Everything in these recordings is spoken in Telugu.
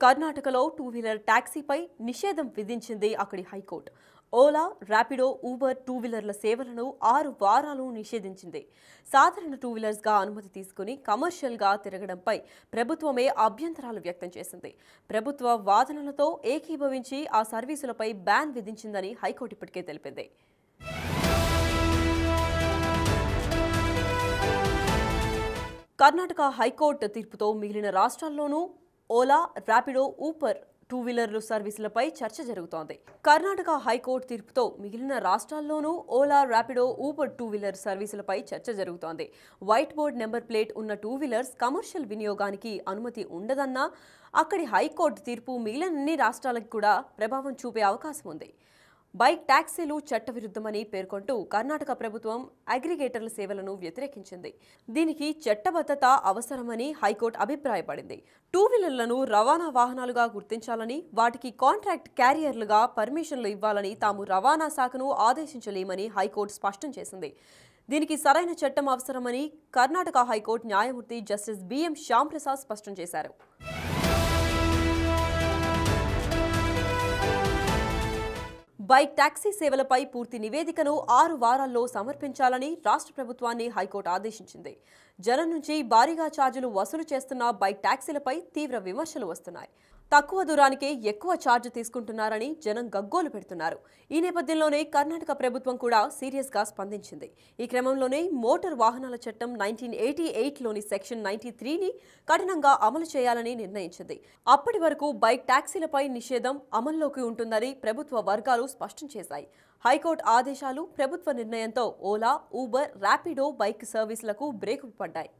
కర్ణాటకలో టూ వీలర్ టాక్సీపై నిషేధం విధించింది అక్కడి high court. Ola, Rapido, Uber two వీలర్ల సేవలను 6 వారాలు నిషేధించింది. సాధారణ టూ వీలర్స్గా అనుమతి తీసుకుని కమర్షియల్గా తిరగడంపై ప్రభుత్వమే అభ్యంతరాలు వ్యక్తం చేసింది. ప్రభుత్వ వాదనలతో ఏకీభవించి ఆ సర్వీసులపై బ్యాన్ విధించిందని హైకోర్టు ఇప్పటికే తెలిపింది. కర్ణాటక హైకోర్టు తీర్పుతో మిగిలిన రాష్ట్రాల్లోనూ ఓలా, ర్యాపిడో, ఊబర్ టూ వీలర్లు సర్వీసులపై చర్చ జరుగుతోంది. కర్ణాటక హైకోర్టు తీర్పుతో మిగిలిన రాష్ట్రాల్లోనూ Ola, Rapido, Uber two wheeler సర్వీసులపై చర్చ జరుగుతోంది. వైట్ బోర్డ్ నెంబర్ ప్లేట్ ఉన్న టూ వీలర్స్ కమర్షియల్ వినియోగానికి అనుమతి ఉండదన్న అక్కడి హైకోర్టు తీర్పు మిగిలినన్ని రాష్ట్రాలకు కూడా ప్రభావం చూపే అవకాశం ఉంది. బైక్ టాక్సీలు చట్టవిరుద్ధమని పేర్కొంటూ కర్ణాటక ప్రభుత్వం అగ్రిగేటర్ల సేవలను వ్యతిరేకించింది. దీనికి చట్టబద్ధత అవసరమని హైకోర్టు అభిప్రాయపడింది. టూ వీలర్లను రవాణా వాహనాలుగా గుర్తించాలని, వాటికి కాంట్రాక్ట్ క్యారియర్లుగా పర్మిషన్లు ఇవ్వాలని తాము రవాణా శాఖను ఆదేశించలేమని హైకోర్టు స్పష్టం చేసింది. దీనికి సరైన చట్టం అవసరమని కర్ణాటక హైకోర్టు న్యాయమూర్తి జస్టిస్ బిఎం శ్యాంప్రసాద్ స్పష్టం చేశారు. బైక్ టాక్సీ సేవలపై పూర్తి నివేదికను 6 వారాల్లో సమర్పించాలని రాష్ట్ర ప్రభుత్వాన్ని హైకోర్టు ఆదేశించింది. జనం నుంచి భారీగా ఛార్జీలు వసూలు చేస్తున్న బైక్ టాక్సీలపై తీవ్ర విమర్శలు వస్తున్నాయి. తక్కువ దూరానికే ఎక్కువ ఛార్జ్ తీసుకుంటున్నారని జనం గగ్గోలు పెడుతున్నారు. ఈ నేపథ్యంలోనే కర్ణాటక ప్రభుత్వం కూడా సీరియస్గా స్పందించింది. ఈ క్రమంలోనే మోటార్ వాహనాల చట్టం 1988లోని సెక్షన్ 93ని కఠినంగా అమలు చేయాలని నిర్ణయించింది. అప్పటి వరకు బైక్ టాక్సీలపై నిషేధం అమల్లోకి ఉంటుందని ప్రభుత్వ వర్గాలు స్పష్టం చేశాయి. హైకోర్టు ఆదేశాలు, ప్రభుత్వ నిర్ణయంతో ఓలా, ఊబర్, ర్యాపిడో బైక్ సర్వీసులకు బ్రేక్ పడ్డాయి.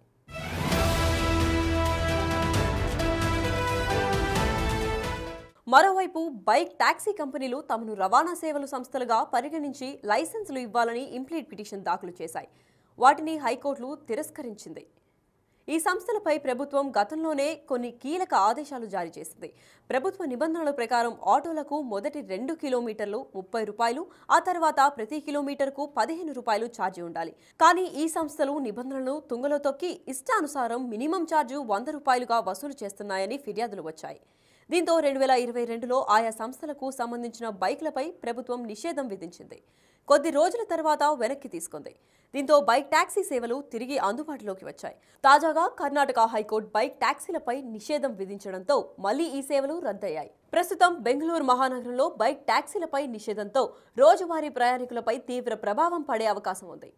మరోవైపు బైక్ టాక్సీ కంపెనీలు తమను రవాణా సేవలు సంస్థలుగా పరిగణించి లైసెన్సులు ఇవ్వాలని ఇంప్లీడ్ పిటిషన్ దాఖలు చేశాయి. వాటిని హైకోర్టు తిరస్కరించింది. ఈ సంస్థలపై ప్రభుత్వం గతంలోనే కొన్ని కీలక ఆదేశాలు జారీ చేసింది. ప్రభుత్వ నిబంధనల ప్రకారం ఆటోలకు మొదటి 2 కిలోమీటర్లు 30 రూపాయలు, ఆ తర్వాత ప్రతి కిలోమీటర్కు 15 రూపాయలు ఛార్జీ ఉండాలి. కానీ ఈ సంస్థలు నిబంధనలను తుంగలో తొక్కి ఇష్టానుసారం మినిమం ఛార్జు 100 రూపాయలుగా వసూలు చేస్తున్నాయని ఫిర్యాదులు వచ్చాయి. దీంతో 2022లో ఆయా సంస్థలకు సంబంధించిన బైక్లపై ప్రభుత్వం నిషేధం విధించింది. కొద్ది రోజుల తర్వాత వెనక్కి తీసుకుంది. దీంతో బైక్ టాక్సీ సేవలు తిరిగి అందుబాటులోకి వచ్చాయి. తాజాగా కర్ణాటక హైకోర్టు బైక్ టాక్సీలపై నిషేధం విధించడంతో మళ్లీ ఈ సేవలు రద్దయ్యాయి. ప్రస్తుతం బెంగళూరు మహానగరంలో బైక్ టాక్సీలపై నిషేధంతో రోజువారీ ప్రయాణికులపై తీవ్ర ప్రభావం పడే అవకాశం ఉంది.